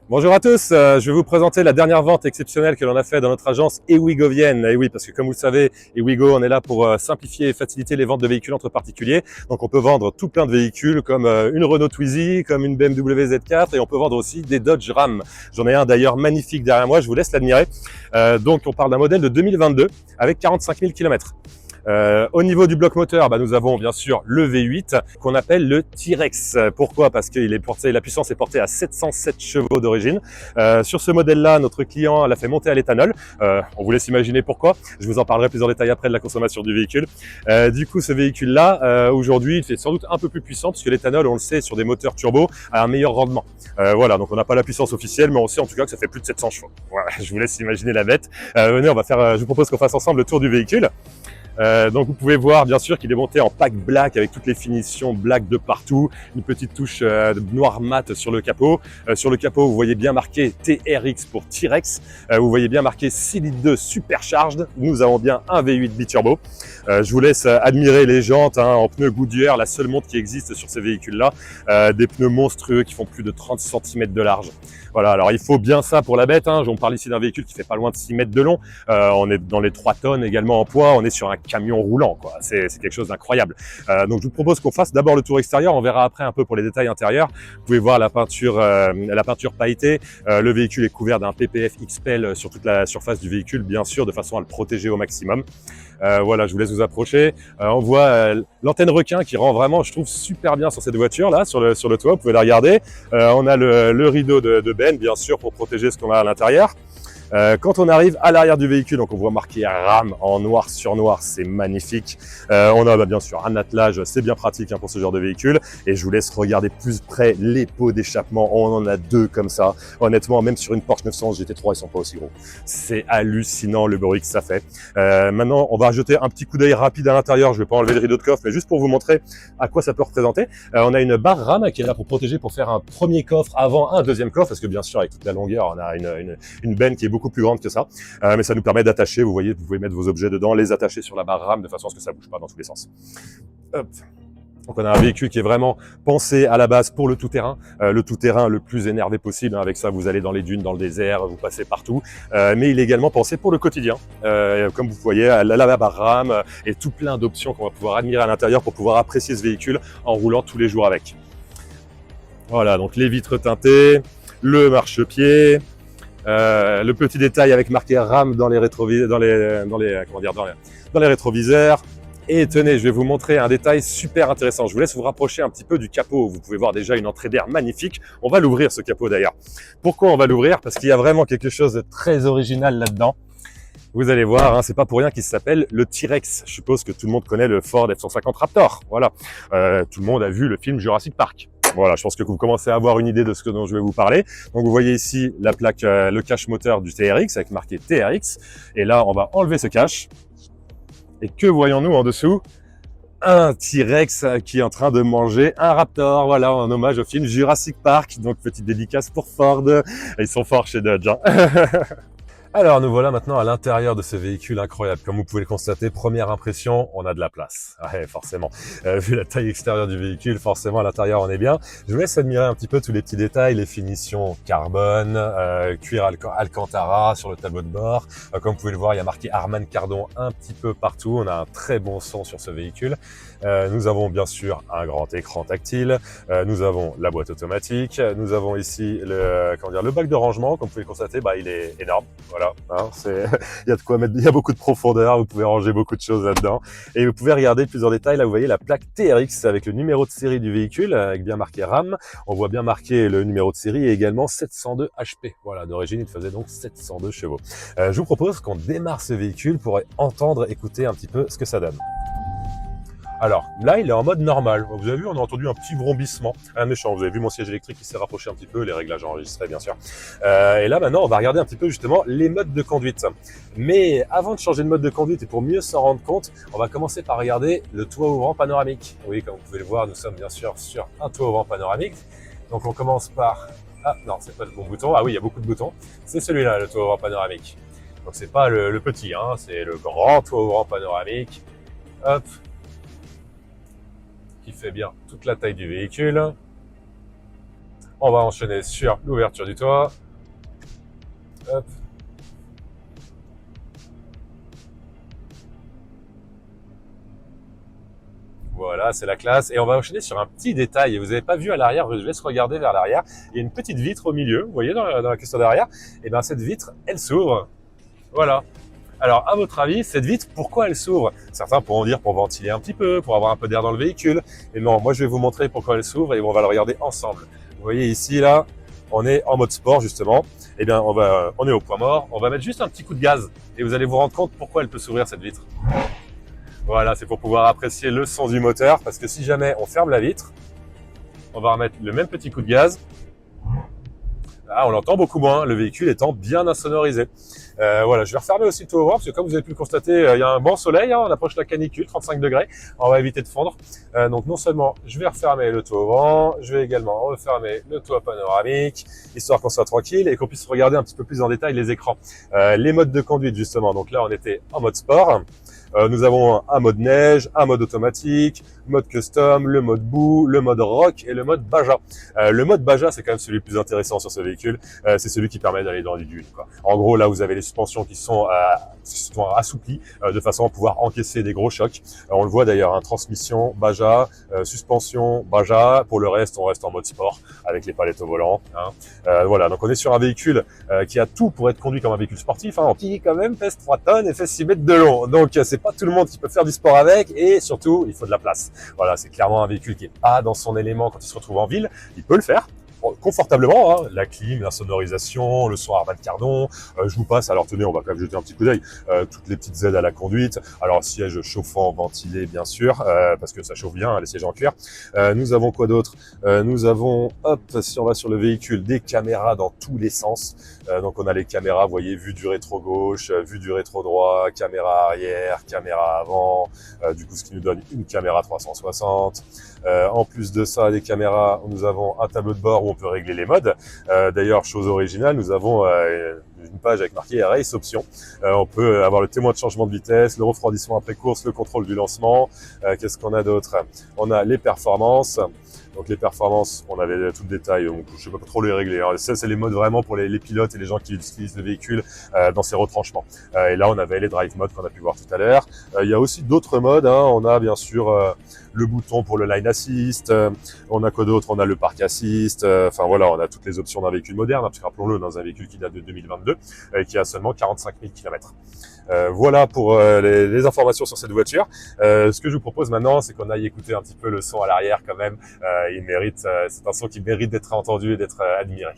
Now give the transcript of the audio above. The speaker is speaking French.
Bonjour à tous, je vais vous présenter la dernière vente exceptionnelle que l'on a fait dans notre agence Ewigovienne. Et oui, parce que comme vous le savez, Ewigo, on est là pour simplifier et faciliter les ventes de véhicules entre particuliers. Donc on peut vendre tout plein de véhicules comme une Renault Twizy, comme une BMW Z4 et on peut vendre aussi des Dodge Ram. J'en ai un d'ailleurs magnifique derrière moi, je vous laisse l'admirer. Donc on parle d'un modèle de 2022 avec 45 000 km. Au niveau du bloc moteur, nous avons bien sûr le V8 qu'on appelle le T-Rex. Pourquoi? Parce que la puissance est portée à 707 chevaux d'origine. Sur ce modèle-là, notre client l'a fait monter à l'éthanol. On vous laisse imaginer pourquoi. Je vous en parlerai plus en détail après de la consommation du véhicule. Du coup, ce véhicule-là, aujourd'hui, il fait sans doute un peu plus puissant parce que l'éthanol, on le sait, sur des moteurs turbo, a un meilleur rendement. Voilà, donc on n'a pas la puissance officielle, mais on sait en tout cas que ça fait plus de 700 chevaux. Voilà, je vous laisse imaginer la bête. Venez, je vous propose qu'on fasse ensemble le tour du véhicule. Donc vous pouvez voir bien sûr qu'il est monté en pack black avec toutes les finitions black de partout, une petite touche noir mat sur le capot. Sur le capot, vous voyez bien marqué TRX pour T-Rex. Vous voyez bien marqué 6 litres 2 supercharged. Nous avons bien un V8 biturbo. Je vous laisse admirer les jantes en pneus Goodyear, la seule montre qui existe sur ces véhicules-là. Des pneus monstrueux qui font plus de 30 cm de large. Voilà, alors il faut bien ça pour la bête. On parle ici d'un véhicule qui fait pas loin de 6 mètres de long. On est dans les 3 tonnes également en poids. On est sur un camion roulant, quoi. C'est quelque chose d'incroyable. Donc je vous propose qu'on fasse d'abord le tour extérieur. On verra après un peu pour les détails intérieurs. Vous pouvez voir la peinture pailletée. Le véhicule est couvert d'un PPF XPEL sur toute la surface du véhicule, bien sûr, de façon à le protéger au maximum. Voilà, je vous laisse vous approcher. On voit l'antenne requin qui rend vraiment, je trouve, super bien sur cette voiture là, sur le toit. Vous pouvez la regarder. On a le rideau de Ben, bien sûr, pour protéger ce qu'on a à l'intérieur. Quand on arrive à l'arrière du véhicule, donc on voit marqué RAM en noir sur noir, c'est magnifique. On a bien sûr un attelage, c'est bien pratique pour ce genre de véhicule. Et je vous laisse regarder plus près les pots d'échappement. On en a deux comme ça. Honnêtement, même sur une Porsche 911 GT3, ils sont pas aussi gros. C'est hallucinant le bruit que ça fait. Maintenant, on va jeter un petit coup d'œil rapide à l'intérieur. Je vais pas enlever le rideau de coffre, mais juste pour vous montrer à quoi ça peut représenter. On a une barre RAM qui est là pour protéger, pour faire un premier coffre avant un deuxième coffre, parce que bien sûr, avec toute la longueur, on a une benne qui est beaucoup plus grande que ça, mais ça nous permet d'attacher. Vous voyez, vous pouvez mettre vos objets dedans, les attacher sur la barre RAM de façon à ce que ça bouge pas dans tous les sens. Hop. Donc on a un véhicule qui est vraiment pensé à la base pour le tout-terrain le plus énervé possible. Avec ça, vous allez dans les dunes, dans le désert, vous passez partout. Mais il est également pensé pour le quotidien. Comme vous voyez, la barre RAM et tout plein d'options qu'on va pouvoir admirer à l'intérieur pour pouvoir apprécier ce véhicule en roulant tous les jours avec. Voilà, donc les vitres teintées, le marchepied, le petit détail avec marqué RAM dans les rétroviseurs. Et tenez, je vais vous montrer un détail super intéressant. Je vous laisse vous rapprocher un petit peu du capot. Vous pouvez voir déjà une entrée d'air magnifique. On va l'ouvrir, ce capot d'ailleurs. Pourquoi on va l'ouvrir? Parce qu'il y a vraiment quelque chose de très original là-dedans. Vous allez voir, c'est pas pour rien qu'il s'appelle le T-Rex. Je suppose que tout le monde connaît le Ford F-150 Raptor. Voilà. Tout le monde a vu le film Jurassic Park. Voilà, je pense que vous commencez à avoir une idée de ce dont je vais vous parler. Donc vous voyez ici la plaque, le cache moteur du TRX avec marqué TRX. Et là, on va enlever ce cache. Et que voyons-nous en dessous? Un T-Rex qui est en train de manger un Raptor. Voilà, en hommage au film Jurassic Park. Donc petite dédicace pour Ford. Ils sont forts chez Dodge. Alors nous voilà maintenant à l'intérieur de ce véhicule incroyable. Comme vous pouvez le constater, première impression, on a de la place. Ouais, forcément. Vu la taille extérieure du véhicule, forcément à l'intérieur on est bien. Je vous laisse admirer un petit peu tous les petits détails, les finitions carbone, cuir Alcantara sur le tableau de bord. Comme vous pouvez le voir, il y a marqué Harman Kardon un petit peu partout. On a un très bon son sur ce véhicule. Nous avons bien sûr un grand écran tactile. Nous avons la boîte automatique. Nous avons ici le bac de rangement. Comme vous pouvez le constater, il est énorme. Voilà, il y a de quoi mettre, il y a beaucoup de profondeur. Vous pouvez ranger beaucoup de choses là-dedans. Et vous pouvez regarder plus en détail. Là, vous voyez la plaque TRX avec le numéro de série du véhicule, avec bien marqué RAM. On voit bien marqué le numéro de série et également 702 HP. Voilà, d'origine, il faisait donc 702 chevaux. Je vous propose qu'on démarre ce véhicule pour entendre, écouter un petit peu ce que ça donne. Alors là, il est en mode normal. Vous avez vu, on a entendu un petit vrombissement, un méchant. Vous avez vu mon siège électrique qui s'est rapproché un petit peu, les réglages enregistrés bien sûr. Et là maintenant, on va regarder un petit peu justement les modes de conduite. Mais avant de changer de mode de conduite et pour mieux s'en rendre compte, on va commencer par regarder le toit ouvrant panoramique. Oui, comme vous pouvez le voir, nous sommes bien sûr sur un toit ouvrant panoramique. Donc on commence par... Ah non, c'est pas le bon bouton. Ah oui, il y a beaucoup de boutons. C'est celui-là, le toit ouvrant panoramique. Donc c'est pas le petit, c'est le grand toit ouvrant panoramique. Hop, qui fait bien toute la taille du véhicule. On va enchaîner sur l'ouverture du toit. Hop. Voilà, c'est la classe. Et on va enchaîner sur un petit détail. Vous n'avez pas vu à l'arrière, je laisse regarder vers l'arrière. Il y a une petite vitre au milieu, vous voyez, dans la question derrière. Et bien, cette vitre, elle s'ouvre. Voilà. Alors, à votre avis, cette vitre, pourquoi elle s'ouvre? Certains pourront dire pour ventiler un petit peu, pour avoir un peu d'air dans le véhicule. Et non, moi, je vais vous montrer pourquoi elle s'ouvre et on va le regarder ensemble. Vous voyez ici, là, on est en mode sport, justement. Eh bien, on est au point mort. On va mettre juste un petit coup de gaz et vous allez vous rendre compte pourquoi elle peut s'ouvrir, cette vitre. Voilà, c'est pour pouvoir apprécier le son du moteur parce que si jamais on ferme la vitre, on va remettre le même petit coup de gaz. Là, on l'entend beaucoup moins, le véhicule étant bien insonorisé. Voilà, je vais refermer aussi le toit ouvrant parce que comme vous avez pu le constater, il y a un bon soleil, on approche la canicule, 35 degrés, on va éviter de fondre. Donc non seulement je vais refermer le toit ouvrant, je vais également refermer le toit panoramique, histoire qu'on soit tranquille et qu'on puisse regarder un petit peu plus en détail les écrans. Les modes de conduite justement, donc là on était en mode sport. Nous avons un mode neige, un mode automatique, mode custom, le mode boue, le mode rock et le mode Baja. Le mode Baja, c'est quand même celui le plus intéressant sur ce véhicule. C'est celui qui permet d'aller dans du dune, quoi. En gros, là, vous avez les suspensions qui sont assouplies de façon à pouvoir encaisser des gros chocs. On le voit d'ailleurs, hein, transmission Baja, suspension Baja. Pour le reste, on reste en mode sport avec les palettes au volant. Hein. Voilà, donc on est sur un véhicule qui a tout pour être conduit comme un véhicule sportif, hein, qui quand même pèse 3 tonnes et fait 6 mètres de long. Donc c'est pas tout le monde qui peut faire du sport avec et surtout il faut de la place. Voilà, c'est clairement un véhicule qui est pas dans son élément quand il se retrouve en ville. Il peut le faire confortablement, hein, la clim, la sonorisation, le son Harman Kardon. Je vous passe, alors tenez, on va quand même jeter un petit coup d'œil, toutes les petites aides à la conduite. Alors siège chauffant, ventilé bien sûr, parce que ça chauffe bien, hein, les sièges en cuir. Nous avons quoi d'autre? Nous avons, hop, si on va sur le véhicule, des caméras dans tous les sens. Donc on a les caméras, vous voyez, vue du rétro gauche, vue du rétro droit, caméra arrière, caméra avant, du coup ce qui nous donne une caméra 360. En plus de ça, les caméras, nous avons un tableau de bord où on peut régler les modes. D'ailleurs, chose originale, nous avons une page avec marqué Race Options. On peut avoir le témoin de changement de vitesse, le refroidissement après course, le contrôle du lancement. Qu'est-ce qu'on a d'autre? On a les performances. Donc les performances, on avait tout le détail, donc je ne sais pas trop les régler. Alors, ça, c'est les modes vraiment pour les pilotes et les gens qui utilisent le véhicule dans ses retranchements. Et là, on avait les drive modes qu'on a pu voir tout à l'heure. Il y a aussi d'autres modes. Hein. On a bien sûr le bouton pour le line assist. On a quoi d'autre? On a le park assist. Enfin voilà, on a toutes les options d'un véhicule moderne. Hein, parce que rappelons-le, dans un véhicule qui date de 2022 et qui a seulement 45 000 km. Voilà pour les informations sur cette voiture. Ce que je vous propose maintenant, c'est qu'on aille écouter un petit peu le son à l'arrière quand même. Il mérite, c'est un son qui mérite d'être entendu et d'être admiré.